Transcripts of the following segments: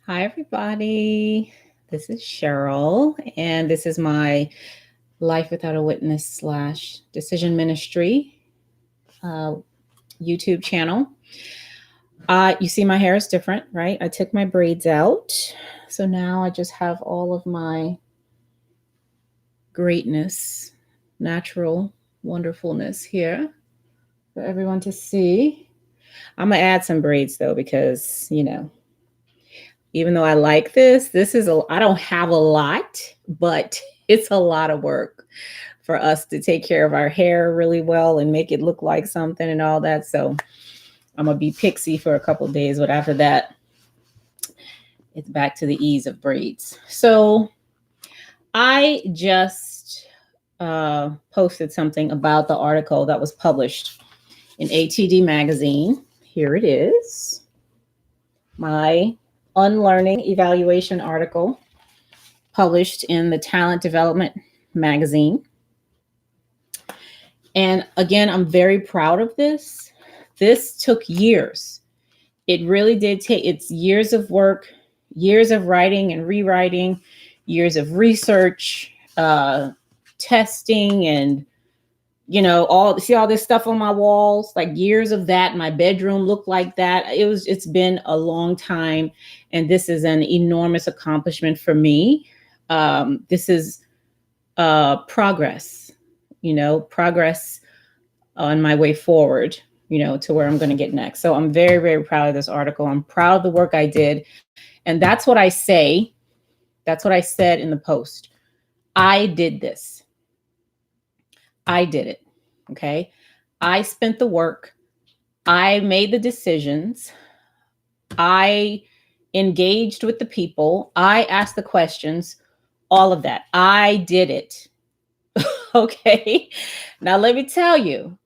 Hi, everybody. This is Cheryl, and this is my Life Without a Witness slash Decision Ministry uh, YouTube channel. You see, my hair is different, right? I took my braids out. So now I just have all of my greatness, natural wonderfulness here for everyone to see. I'm going to add some braids though, because, even though I like this is I don't have a lot, but it's a lot of work for us to take care of our hair really well and make it look like something and all that. So I'm gonna be pixie for a couple of days, but after that, it's back to the ease of braids. So I just posted something about the article that was published in ATD magazine. Here it is. My unlearning evaluation article published in the Talent Development magazine. And again, I'm very proud of this. This took years. It really did take, it's years of work, years of writing and rewriting, years of research, testing, and see all this stuff on my walls, like years of that. My bedroom looked like that. It's been a long time. And this is an enormous accomplishment for me. This is progress, progress on my way forward, to where I'm going to get next. So I'm very, very proud of this article. I'm proud of the work I did. And that's what I say. That's what I said in the post. I did this. I did it. Okay. I spent the work. I made the decisions. I engaged with the people. I asked the questions, all of that. I did it. Okay. Now, let me tell you,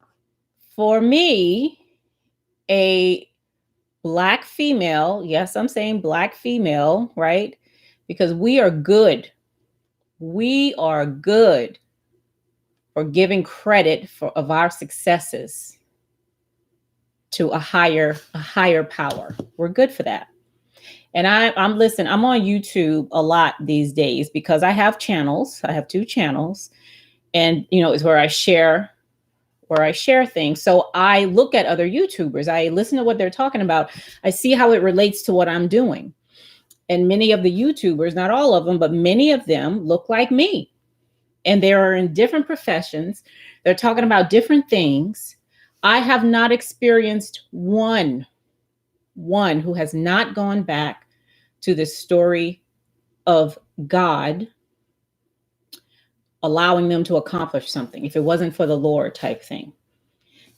for me, a Black female, yes, I'm saying Black female, right? Because we are good. We are good for giving credit of our successes to a higher power. We're good for that. And I'm on YouTube a lot these days because I have channels. I have 2 channels, and it's where I share things. So I look at other YouTubers. I listen to what they're talking about. I see how it relates to what I'm doing. And many of the YouTubers, not all of them, but many of them look like me. And they are in different professions. They're talking about different things. I have not experienced one who has not gone back to the story of God allowing them to accomplish something, if it wasn't for the Lord type thing.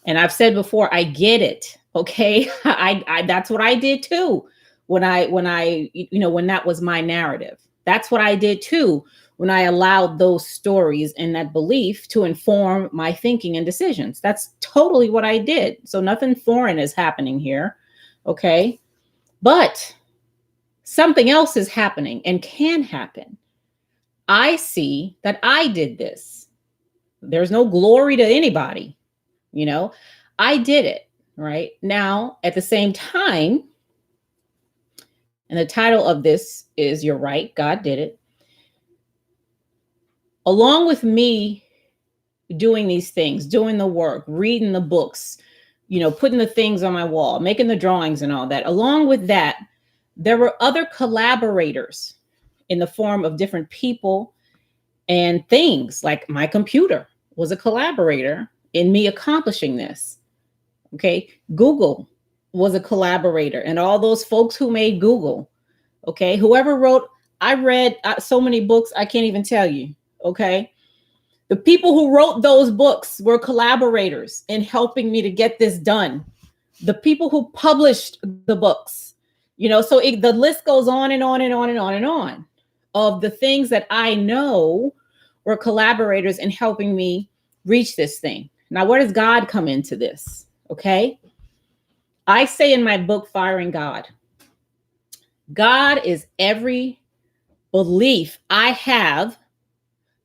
And I've said before, I get it. Okay. I that's what I did too. When that was my narrative, that's what I did too. When I allowed those stories and that belief to inform my thinking and decisions, that's totally what I did. So nothing foreign is happening here. Okay. But something else is happening and can happen. I see that I did this. There's no glory to anybody. I did it right now. At the same time, and the title of this is You're Right, God Did It. Along with me doing these things, doing the work, reading the books, putting the things on my wall, making the drawings and all that. Along with that, there were other collaborators in the form of different people and things. Like my computer was a collaborator in me accomplishing this. Okay. Google was a collaborator, and all those folks who made Google. Okay. Whoever wrote, I read so many books, I can't even tell you. Okay. The people who wrote those books were collaborators in helping me to get this done. The people who published the books, so the list goes on and on and on and on and on of the things that I know were collaborators in helping me reach this thing. Now, where does God come into this? Okay. I say in my book, Firing God, God is every belief I have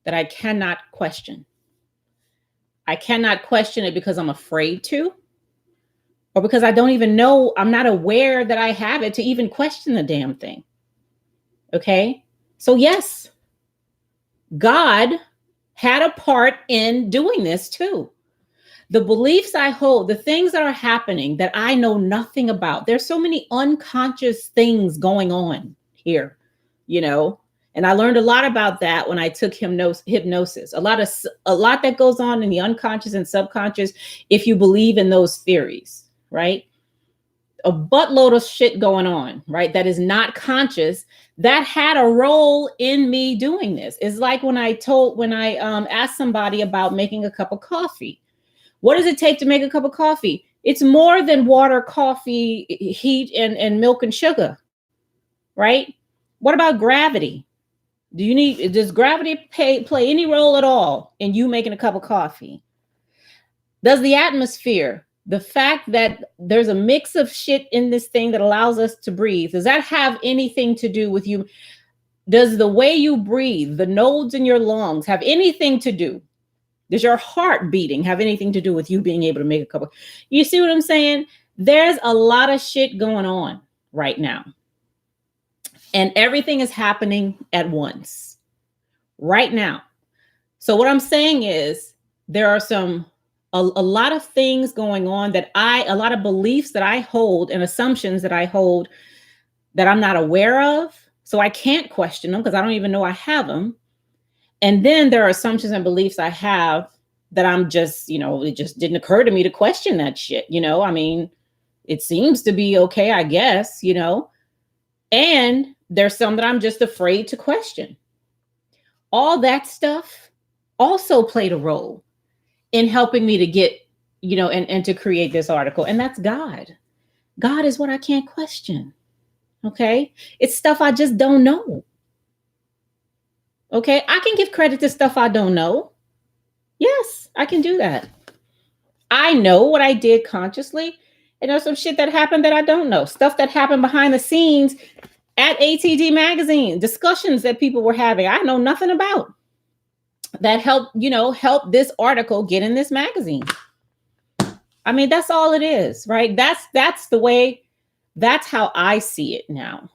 that I cannot question. I cannot question it because I'm afraid to, or because I don't even know, I'm not aware that I have it to even question the damn thing. Okay. So yes, God had a part in doing this too. The beliefs I hold, the things that are happening that I know nothing about. There's so many unconscious things going on here, you know. And I learned a lot about that when I took hypnosis. A lot that goes on in the unconscious and subconscious if you believe in those theories, right? A buttload of shit going on, right? That is not conscious. That had a role in me doing this. It's like when I asked somebody about making a cup of coffee. What does it take to make a cup of coffee? It's more than water, coffee, heat, and milk and sugar, right? What about gravity? Does gravity play any role at all in you making a cup of coffee? Does the atmosphere, the fact that there's a mix of shit in this thing that allows us to breathe, does that have anything to do with you? Does the way you breathe, the nodes in your lungs, have anything to do? Does your heart beating have anything to do with you being able to make a cup of? You see what I'm saying? There's a lot of shit going on right now. And everything is happening at once right now. So what I'm saying is there are a lot of things going on a lot of beliefs that I hold and assumptions that I hold that I'm not aware of. So I can't question them because I don't even know I have them. And then there are assumptions and beliefs I have that I'm just, it just didn't occur to me to question that shit. I mean, it seems to be okay, I guess, and there's some that I'm just afraid to question. All that stuff also played a role in helping me to get, and to create this article. And that's God. God is what I can't question. Okay. It's stuff I just don't know. Okay. I can give credit to stuff I don't know. Yes, I can do that. I know what I did consciously. And there's some shit that happened that I don't know. Stuff that happened behind the scenes at ATD Magazine, discussions that people were having, I know nothing about. That helped this article get in this magazine. I mean, that's all it is, right? That's the way, that's how I see it now.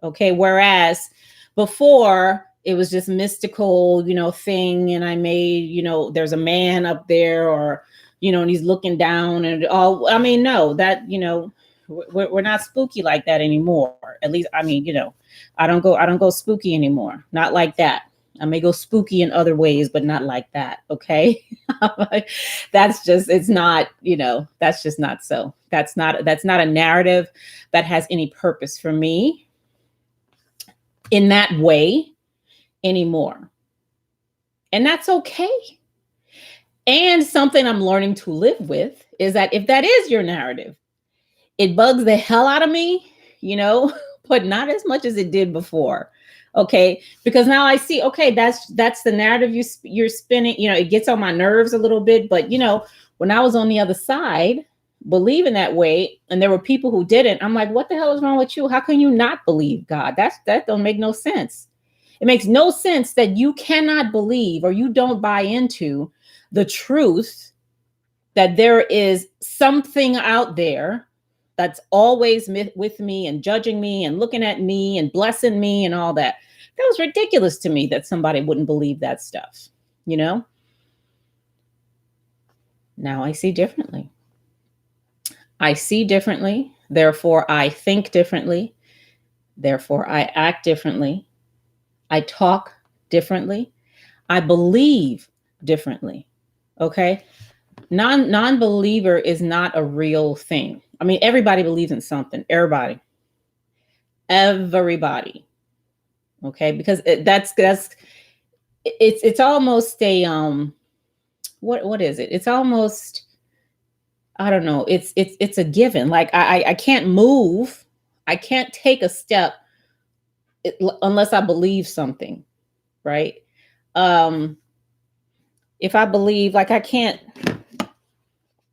Okay. Whereas before it was just mystical, thing. And I made, there's a man up there or, and he's looking down and all. I mean, no, that, we're not spooky like that anymore. At least, I mean, I don't go spooky anymore. Not like that. I may go spooky in other ways, but not like that. Okay. That's just, it's not, that's just not so. That's not a narrative that has any purpose for me in that way anymore. And that's okay. And something I'm learning to live with is that if that is your narrative, it bugs the hell out of me, but not as much as it did before. Okay. Because now I see, okay, that's the narrative you're spinning, it gets on my nerves a little bit, but when I was on the other side, believing that way, and there were people who didn't, I'm like, what the hell is wrong with you? How can you not believe God? That don't make no sense. It makes no sense that you cannot believe or you don't buy into the truth that there is something out there that's always with me and judging me and looking at me and blessing me and all that. That was ridiculous to me that somebody wouldn't believe that stuff, Now I see differently. I see differently. Therefore, I think differently. Therefore, I act differently. I talk differently. I believe differently. Okay. Non-believer is not a real thing. I mean, everybody believes in something. Everybody. Okay. Because it's almost a, what is it? It's almost, I don't know. It's a given. Like I can't move. I can't take a step unless I believe something. Right. If I believe, like, I can't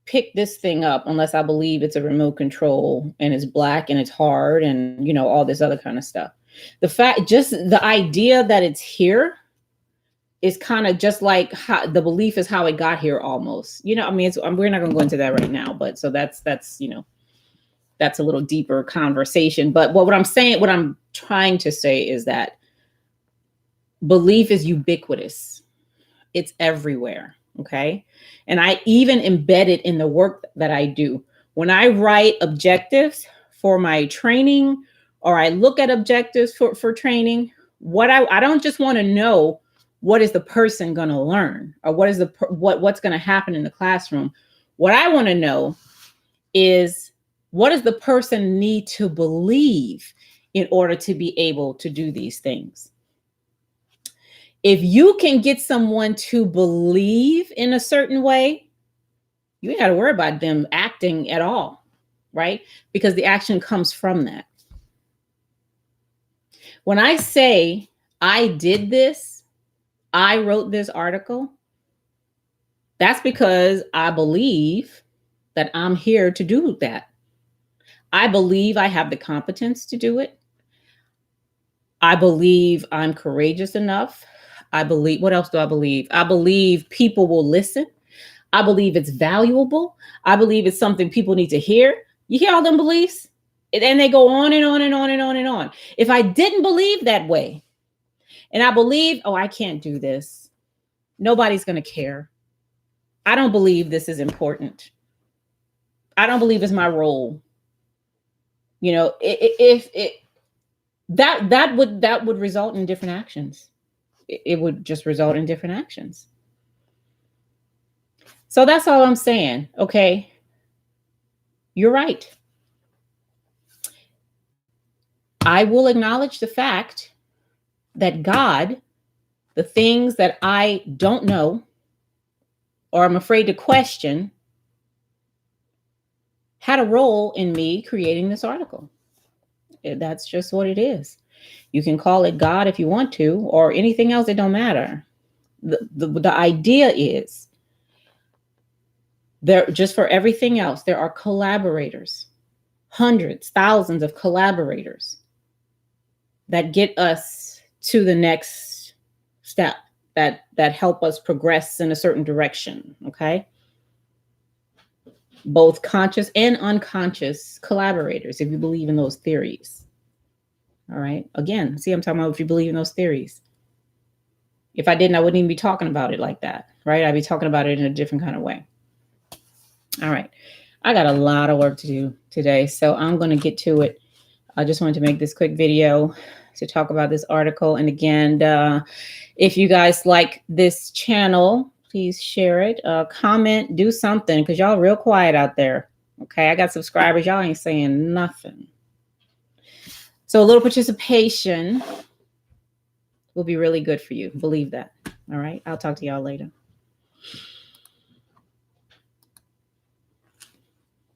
pick this thing up unless I believe it's a remote control and it's black and it's hard and, all this other kind of stuff. Just the idea that it's here is kind of just like how the belief is how it got here almost, I mean, we're not going to go into that right now, but so that's, that's a little deeper conversation. But what I'm saying, what I'm trying to say is that belief is ubiquitous. It's everywhere. Okay. And I even embed it in the work that I do. When I write objectives for my training, or I look at objectives for training, what I don't just want to know what is the person going to learn, or what's going to happen in the classroom. What I want to know is, what does the person need to believe in order to be able to do these things? If you can get someone to believe in a certain way, you ain't got to worry about them acting at all, right? Because the action comes from that. When I say I did this, I wrote this article, that's because I believe that I'm here to do that. I believe I have the competence to do it. I believe I'm courageous enough. I believe, what else do I believe? I believe people will listen. I believe it's valuable. I believe it's something people need to hear. You hear all them beliefs? And they go on and on and on and on and on. If I didn't believe that way, and I believe, oh, I can't do this, nobody's going to care. I don't believe this is important. I don't believe it's my role. You know, that would result in different actions. It would just result in different actions. So that's all I'm saying. Okay. You're right. I will acknowledge the fact that God, the things that I don't know or I'm afraid to question, had a role in me creating this article. That's just what it is. You can call it God if you want to, or anything else. It don't matter. The idea is, there, just for everything else, there are collaborators, hundreds, thousands of collaborators that get us to the next step, that help us progress in a certain direction. Okay. Both conscious and unconscious collaborators, if you believe in those theories. All right. Again, see, I'm talking about if you believe in those theories. If I didn't, I wouldn't even be talking about it like that, right? I'd be talking about it in a different kind of way. All right. I got a lot of work to do today, so I'm going to get to it. I just wanted to make this quick video to talk about this article. And again, if you guys like this channel, please share it, comment, do something, because y'all real quiet out there. Okay, I got subscribers. Y'all ain't saying nothing. So a little participation will be really good for you. Believe that. All right. I'll talk to y'all later.